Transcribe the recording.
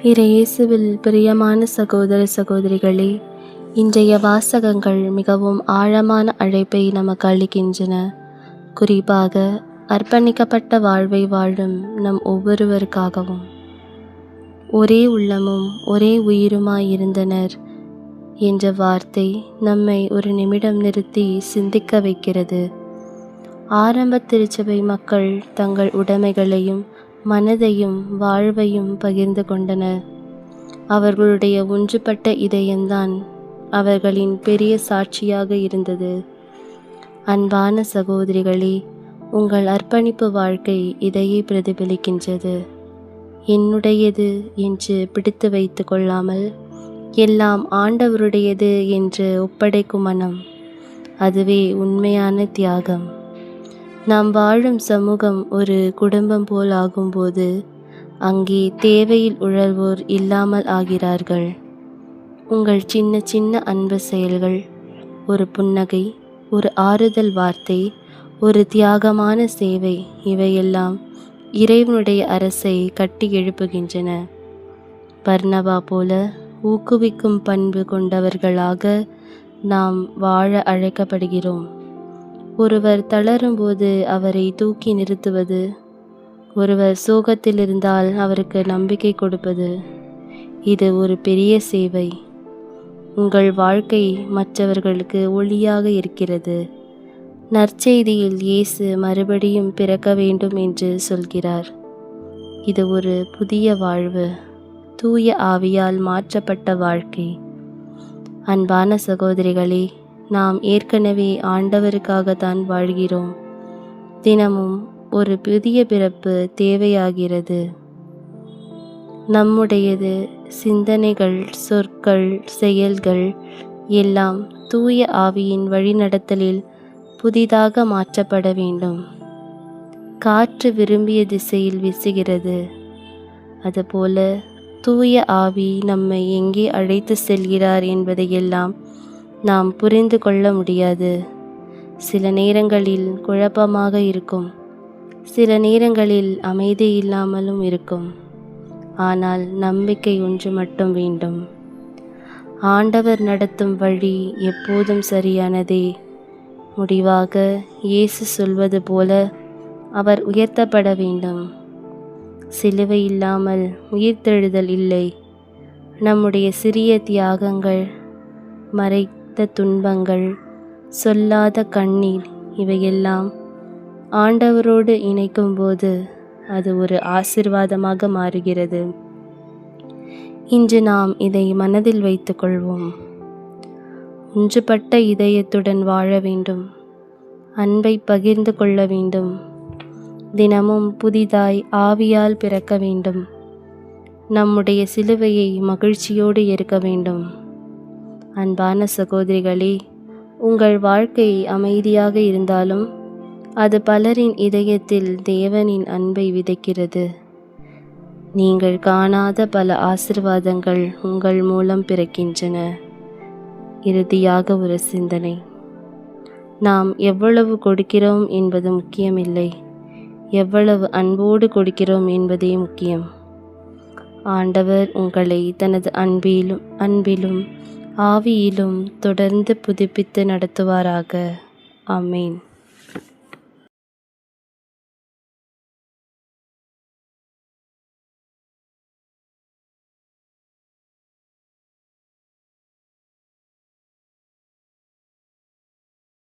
இயேசுவில் பிரியமான சகோதர சகோதரிகளே, இன்றைய வாசகங்கள் மிகவும் ஆழமான அழைப்பை நமக்கு அளிக்கின்றன. குறிப்பாக அர்ப்பணிக்கப்பட்ட வாழ்வை வாழும் நம் ஒவ்வொருவருக்காகவும். ஒரே உள்ளமும் ஒரே உயிருமாயிருந்தனர் என்ற வார்த்தை நம்மை ஒரு நிமிடம் நிறுத்தி சிந்திக்க வைக்கிறது. ஆரம்ப திருச்சபை மக்கள் தங்கள் உடைமைகளையும் மனதையும் வாழ்வையும் பகிர்ந்து கொண்டனர். அவர்களுடைய ஒன்றுபட்ட இதயம்தான் அவர்களின் பெரிய சாட்சியாக இருந்தது. அன்பான சகோதரிகளே, உங்கள் அர்ப்பணிப்பு வாழ்க்கை இதையே பிரதிபலிக்கின்றது. என்னுடையது என்று பிடித்து வைத்து கொள்ளாமல் எல்லாம் ஆண்டவருடையது என்று ஒப்படைக்கும் மனம், அதுவே உண்மையான தியாகம். நாம் வாழும் சமூகம் ஒரு குடும்பம் போல் ஆகும்போது அங்கே தேவையில் உழல்வோர் இல்லாமல் ஆகிறார்கள். உங்கள் சின்ன சின்ன அன்பு செயல்கள், ஒரு புன்னகை, ஒரு ஆறுதல் வார்த்தை, ஒரு தியாகமான சேவை, இவையெல்லாம் இறைவனுடைய அரசை கட்டி எழுப்புகின்றன. பர்னபா போல ஊக்குவிக்கும் பண்பு கொண்டவர்களாக நாம் வாழ அழைக்கப்படுகிறோம். ஒருவர் தளரும்போது அவரை தூக்கி நிறுத்துவது, ஒருவர் சோகத்தில் இருந்தால் அவருக்கு நம்பிக்கை கொடுப்பது, இது ஒரு பெரிய சேவை. உங்கள் வாழ்க்கை மற்றவர்களுக்கு ஒளியாக இருக்கிறது. நற்செய்தியில் இயேசு மறுபடியும் பிறக்க வேண்டும் என்று சொல்கிறார். இது ஒரு புதிய வாழ்வு, தூய ஆவியால் மாற்றப்பட்ட வாழ்க்கை. அன்பான சகோதரிகளே, நாம் ஏற்கனவே ஆண்டவருக்காகத்தான் வாழ்கிறோம். தினமும் ஒரு புதிய பிறப்பு தேவையாகிறது. நம்முடையது சிந்தனைகள், சொற்கள், செயல்கள் எல்லாம் தூய ஆவியின் வழிநடத்தலில் புதிதாக மாற்றப்பட வேண்டும். காற்று விரும்பிய திசையில் வீசுகிறது. அதுபோல தூய ஆவி நம்மை எங்கே அழைத்து செல்கிறார் என்பதையெல்லாம் நாம் புரிந்து கொள்ள முடியாது. சில நேரங்களில் குழப்பமாக இருக்கும், சில நேரங்களில் அமைதி இல்லாமலும் இருக்கும். ஆனால் நம்பிக்கை ஒன்று மட்டும் வேண்டும். ஆண்டவர் நடத்தும் வழி எப்போதும் சரியானதே. முடிவாக இயேசு சொல்வது போல அவர் உயர்த்தப்பட வேண்டும். சிலுவை இல்லாமல் உயிர்த்தெழுதல் இல்லை. நம்முடைய சிறிய தியாகங்கள், மறைத்த துன்பங்கள், சொல்லாத கண்ணீர், இவையெல்லாம் ஆண்டவரோடு இணைக்கும்போது அது ஒரு ஆசீர்வாதமாக மாறுகிறது. இன்று நாம் இதை மனதில் வைத்து கொள்வோம். ஒன்றுபட்ட இதயத்துடன் வாழ வேண்டும். அன்பை பகிர்ந்து கொள்ள வேண்டும். தினமும் புதிதாய் ஆவியால் பிறக்க வேண்டும். நம்முடைய சிலுவையை மகிழ்ச்சியோடு ஏற்க வேண்டும். அன்பான சகோதரிகளே, உங்கள் வாழ்க்கை அமைதியாக இருந்தாலும் அது பலரின் இதயத்தில் தேவனின் அன்பை விதைக்கிறது. நீங்கள் காணாத பல ஆசீர்வாதங்கள் உங்கள் மூலம் பிறக்கின்றன. இறுதியாக ஒரு சிந்தனை. நாம் எவ்வளவு கொடுக்கிறோம் என்பது முக்கியமில்லை, எவ்வளவு அன்போடு கொடுக்கிறோம் என்பதே முக்கியம். ஆண்டவர் உங்களை தனது அன்பிலும் ஆவியிலும் தொடர்ந்து புதுப்பித்து நடத்துவாராக. ஆமேன்.